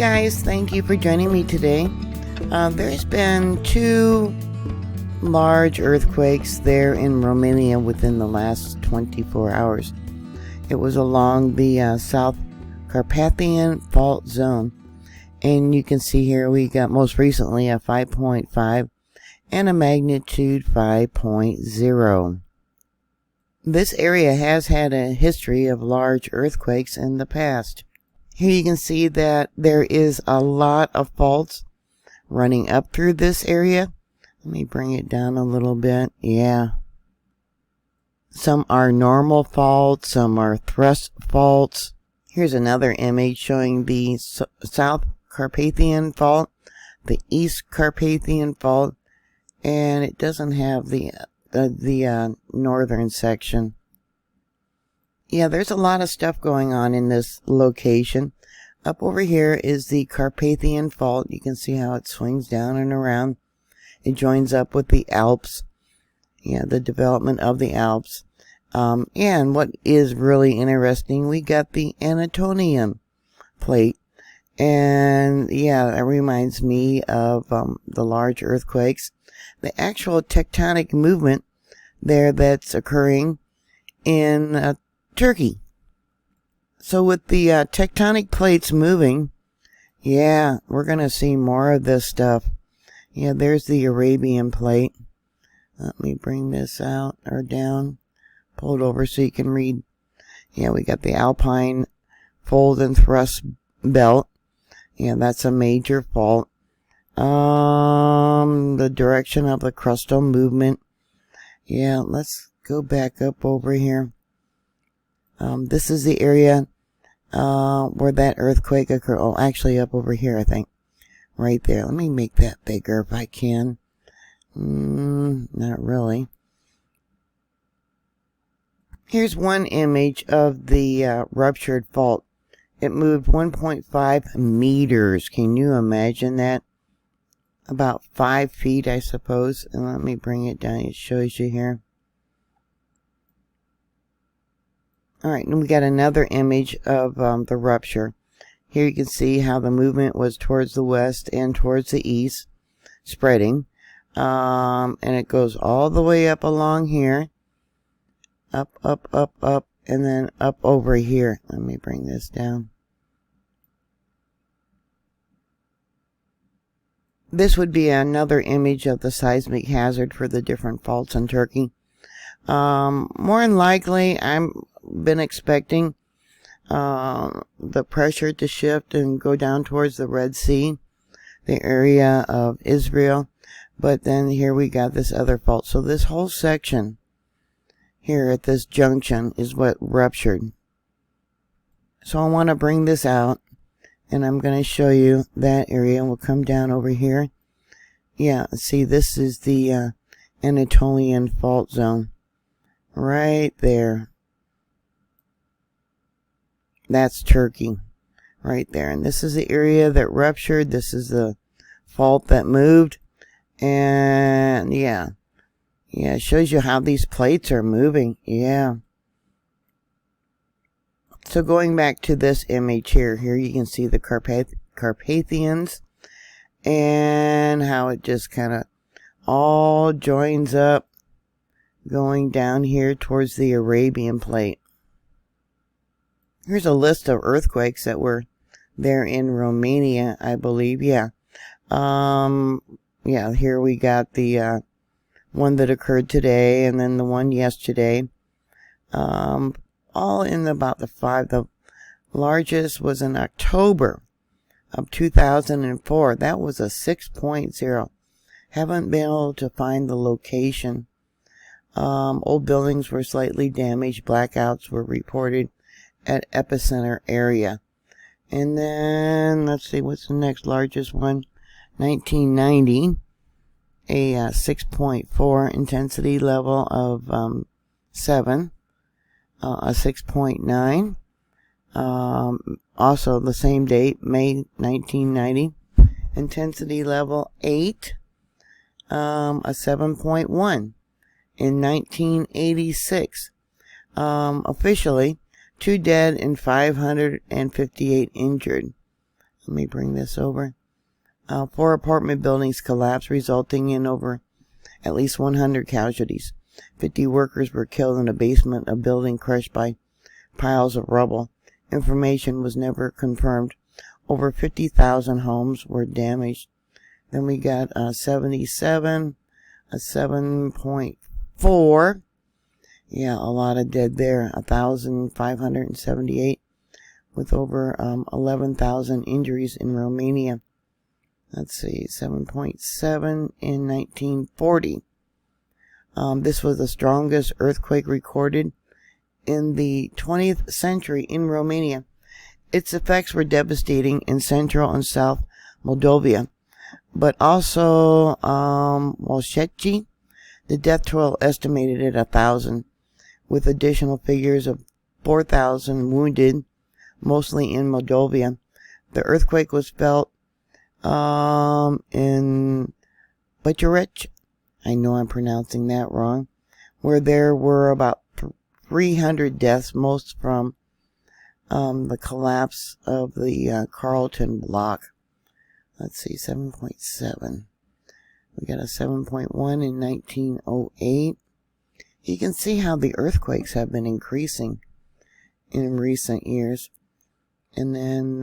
guys, thank you for joining me today. There's been 2 large earthquakes there in Romania within the last 24 hours. It was along the South Carpathian Fault Zone, and you can see here we got most recently a 5.5 and a magnitude 5.0. This area has had a history of large earthquakes in the past. Here you can see that there is a lot of faults running up through this area. Let me bring it down a little bit. Yeah. Some are normal faults, some are thrust faults. Here's another image showing the South Carpathian Fault, the East Carpathian Fault, and it doesn't have the northern section. Yeah, there's a lot of stuff going on in this location. Up over here is the Carpathian Fault. You can see how it swings down and around. It joins up with the Alps. Yeah, the development of the Alps. And what is really interesting, we got the Anatolian Plate. And yeah, that reminds me of the large earthquakes. The actual tectonic movement there that's occurring in Turkey. So with the tectonic plates moving, yeah, we're going to see more of this stuff. Yeah, there's the Arabian Plate. Let me bring this out or down. Pull it over so you can read. Yeah, we got the Alpine Fold and Thrust Belt. Yeah, that's a major fault. The direction of the crustal movement. Yeah, let's go back up over here. This is the area where that earthquake occurred. Oh, actually up over here, I think. Right there. Let me make that bigger if I can. Not really. Here's one image of the ruptured fault. It moved 1.5 meters. Can you imagine that? About 5 feet, I suppose. And let me bring it down. It shows you here. Alright, and we got another image of the rupture. Here you can see how the movement was towards the west and towards the east, spreading. And it goes all the way up along here. Up, up, up, up, and then up over here. Let me bring this down. This would be another image of the seismic hazard for the different faults in Turkey. More than likely, I've been expecting the pressure to shift and go down towards the Red Sea, the area of Israel. But then here we got this other fault. So this whole section here at this junction is what ruptured. So I want to bring this out, and I'm going to show you that area. We'll come down over here. Yeah, see, this is the Anatolian Fault Zone. Right there. That's Turkey. Right there. And this is the area that ruptured. This is the fault that moved. And yeah. Yeah, it shows you how these plates are moving. Yeah. So going back to this image here you can see the Carpathians and how it just kind of all joins up going down here towards the Arabian Plate. Here's a list of earthquakes that were there in Romania, I believe. Yeah. Yeah, here we got the one that occurred today and then the one yesterday. All in about the 5. The largest was in October of 2004. That was a 6.0. Haven't been able to find the location. Old buildings were slightly damaged. Blackouts were reported at epicenter area. And then, let's see, what's the next largest one? 1990. A 6.4 intensity level of 7. A 6.9. Also the same date, May 1990. Intensity level 8. A 7.1 in 1986. Officially, 2 dead and 558 injured. Let me bring this over. 4 apartment buildings collapsed, resulting in over at least 100 casualties. 50 workers were killed in the basement of a building crushed by piles of rubble. Information was never confirmed. Over 50,000 homes were damaged. Then we got 77, a 7.4. Yeah, a lot of dead there. 1,578 with over 11,000 injuries in Romania. Let's see, 7.7 in 1940. This was the strongest earthquake recorded in the 20th century in Romania. Its effects were devastating in Central and South Moldova, but also Walshecki. The death toll estimated at 1,000, with additional figures of 4,000 wounded, mostly in Moldova. The earthquake was felt in Bucharest. I know I'm pronouncing that wrong, where there were about 300 deaths, most from the collapse of the Carlton block. Let's see, 7.7. We got a 7.1 in 1908. You can see how the earthquakes have been increasing in recent years. And then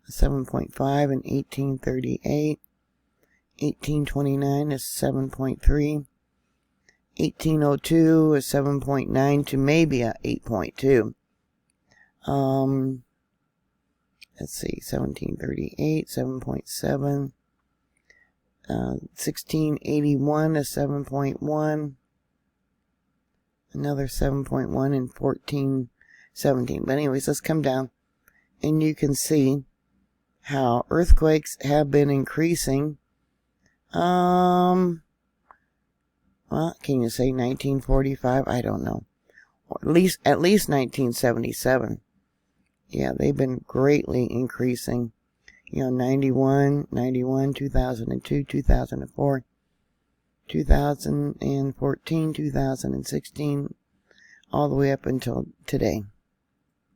7.5 in 1838. 1829 is 7.3. 1802 is 7.9 to maybe a 8.2. Let's see, 1738, 7.7. 1681 is 7.1. Another 7.1 in 1417. But anyways, let's come down and you can see how earthquakes have been increasing. Well, can you say 1945? I don't know. Or at least 1977. Yeah, they've been greatly increasing. 91, 2002, 2004, 2014, 2016, all the way up until today.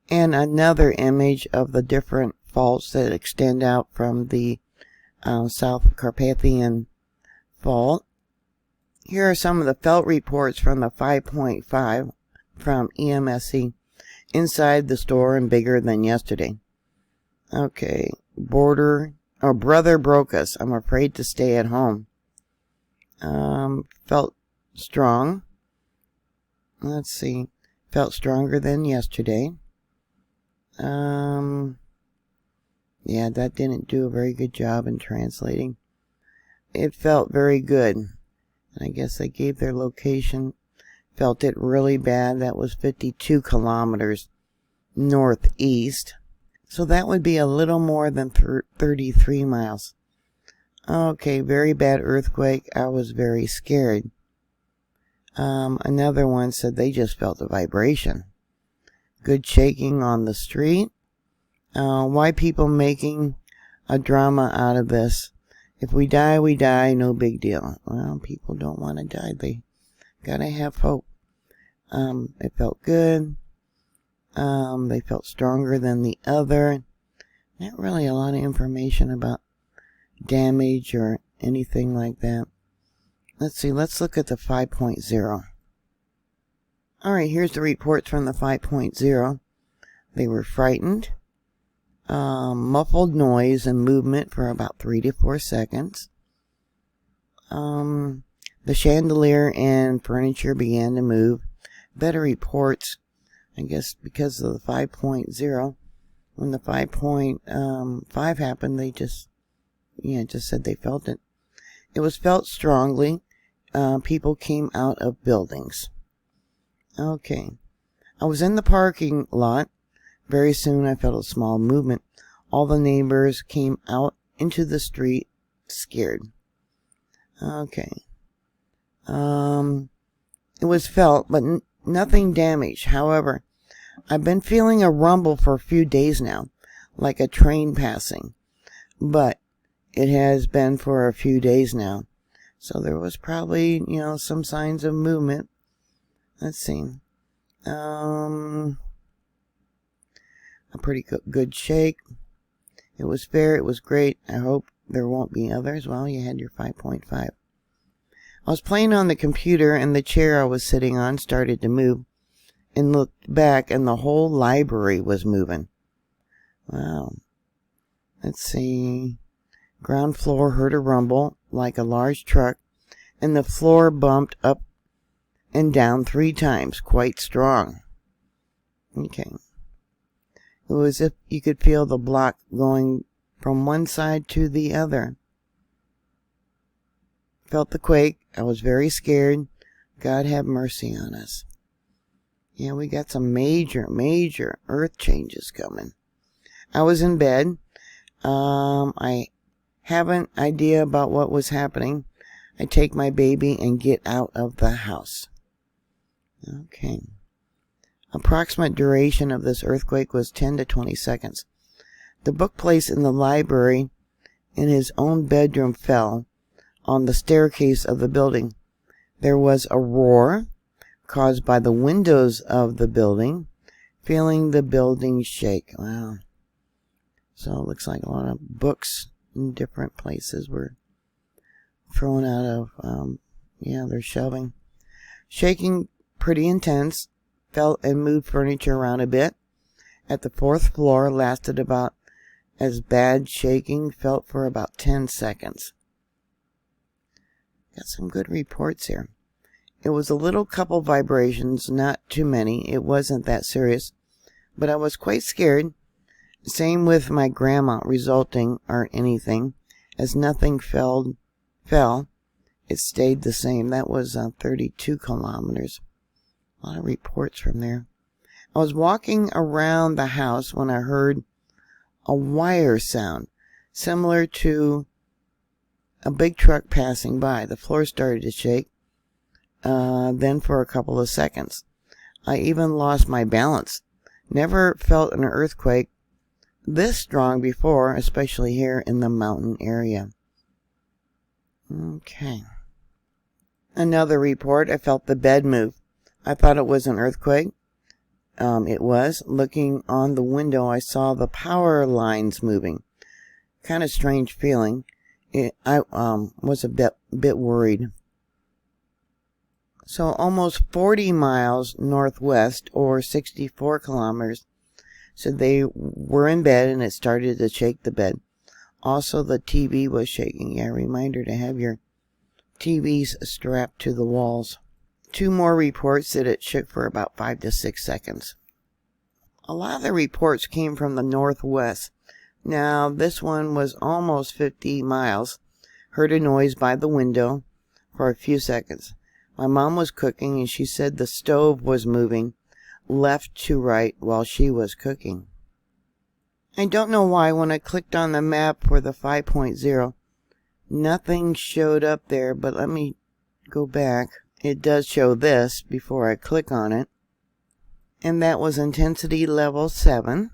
And another image of the different faults that extend out from the South Carpathian Fault. Here are some of the felt reports from the 5.5 from EMSC. Inside the store and bigger than yesterday. Okay, brother broke us. I'm afraid to stay at home. Felt strong. Let's see. Felt stronger than yesterday. Yeah, that didn't do a very good job in translating. It felt very good. I guess they gave their location. Felt it really bad. That was 52 kilometers northeast. So that would be a little more than 33 miles. Okay, very bad earthquake. I was very scared. Another one said they just felt a vibration. Good shaking on the street. Why people making a drama out of this? If we die, we die. No big deal. Well, people don't want to die. They gotta have hope. It felt good. They felt stronger than the other. Not really a lot of information about damage or anything like that. Let's see. Let's look at the 5.0. Alright, here's the reports from the 5.0. They were frightened. Muffled noise and movement for about 3 to 4 seconds. The chandelier and furniture began to move. Better reports, I guess, because of the 5.0. When the 5.5 happened, they just said they felt it. It was felt strongly. People came out of buildings. Okay. I was in the parking lot. Very soon I felt a small movement. All the neighbors came out into the street, scared. Okay. It was felt, but nothing damaged. However, I've been feeling a rumble for a few days now, like a train passing. But it has been for a few days now. So there was probably, some signs of movement. Let's see. A pretty good shake. It was fair. It was great. I hope there won't be others. Well, you had your 5.5. I was playing on the computer, and the chair I was sitting on started to move, and looked back, and the whole library was moving. Wow. Let's see. Ground floor heard a rumble like a large truck, and the floor bumped up and down 3 times, quite strong. Okay. It was as if you could feel the block going from one side to the other. Felt the quake. I was very scared. God have mercy on us. Yeah, we got some major earth changes coming. I was in bed. I have an idea about what was happening. I take my baby and get out of the house. Okay. Approximate duration of this earthquake was 10 to 20 seconds. The bookcase in the library in his own bedroom fell on the staircase of the building. There was a roar caused by the windows of the building, feeling the building shake. Wow. So it looks like a lot of books in different places were thrown out of, they're shelving. Shaking pretty intense, felt and moved furniture around a bit. At the 4th floor, lasted about as bad shaking, felt for about 10 seconds. Got some good reports here. It was a little couple vibrations, not too many. It wasn't that serious, but I was quite scared. Same with my grandma, resulting or anything, as nothing fell. It stayed the same. That was 32 kilometers. A lot of reports from there. I was walking around the house when I heard a wire sound, similar to a big truck passing by. The floor started to shake, then for a couple of seconds. I even lost my balance. Never felt an earthquake this strong before, especially here in the mountain area. Okay. Another report, I felt the bed move. I thought it was an earthquake. It was. Looking on the window, I saw the power lines moving. Kind of strange feeling. I was a bit worried. So almost 40 miles northwest, or 64 kilometers. So they were in bed, and it started to shake the bed. Also, the TV was shaking. Yeah, reminder to have your TVs strapped to the walls. 2 more reports that it shook for about 5 to 6 seconds. A lot of the reports came from the northwest. Now, this one was almost 50 miles. Heard a noise by the window for a few seconds. My mom was cooking, and she said the stove was moving left to right while she was cooking. I don't know why when I clicked on the map for the 5.0, nothing showed up there, but let me go back. It does show this before I click on it. And that was intensity level 7,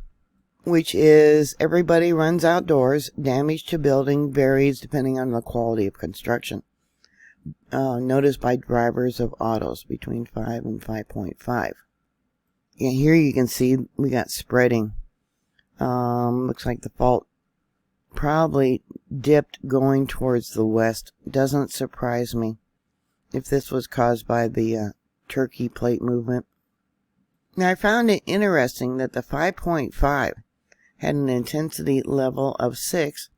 which is everybody runs outdoors. Damage to building varies depending on the quality of construction. Noticed by drivers of autos between 5 and 5.5. Yeah, here you can see we got spreading. Looks like the fault probably dipped going towards the west. Doesn't surprise me if this was caused by the Turkey plate movement. Now, I found it interesting that the 5.5 had an intensity level of 6,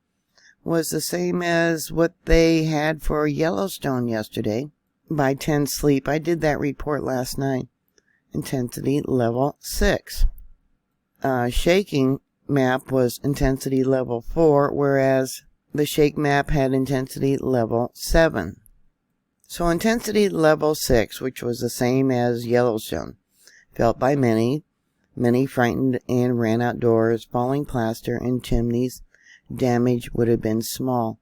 was the same as what they had for Yellowstone yesterday by 10 sleep. I did that report last night. Intensity level 6. Shaking map was intensity level 4, whereas the shake map had intensity level 7. So intensity level 6, which was the same as Yellowstone, felt by many frightened and ran outdoors. Falling plaster and chimneys. Damage would have been small.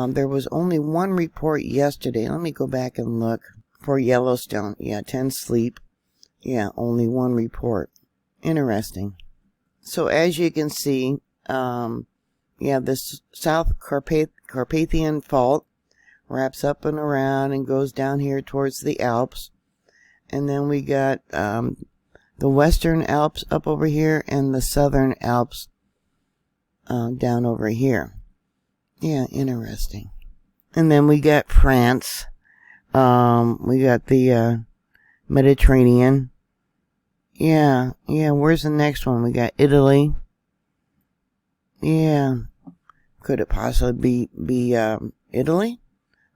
There was only 1 report yesterday. Let me go back and look for Yellowstone. Yeah, 10 sleep. Yeah, only 1 report. Interesting. So as you can see, this South Carpathian Fault wraps up and around and goes down here towards the Alps. And then we got the Western Alps up over here and the Southern Alps down over here. Yeah, interesting. And then we got France. We got the Mediterranean. Yeah, where's the next one? We got Italy. Yeah. Could it possibly be Italy?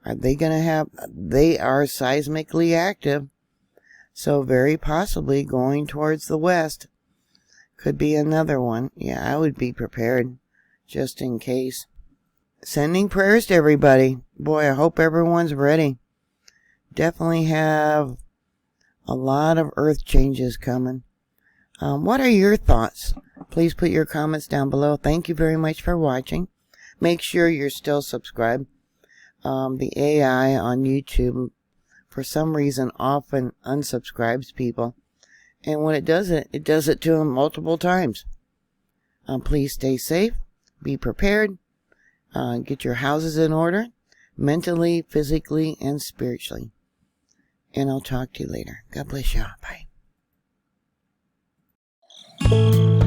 Are they gonna have... They are seismically active. So very possibly going towards the west. Could be another one. Yeah, I would be prepared. Just in case. Sending prayers to everybody. Boy, I hope everyone's ready. Definitely have a lot of earth changes coming. What are your thoughts? Please put your comments down below. Thank you very much for watching. Make sure you're still subscribed. The AI on YouTube, for some reason, often unsubscribes people. And when it does it to them multiple times. Please stay safe. Be prepared. Get your houses in order. Mentally, physically, and spiritually. And I'll talk to you later. God bless you all. Bye.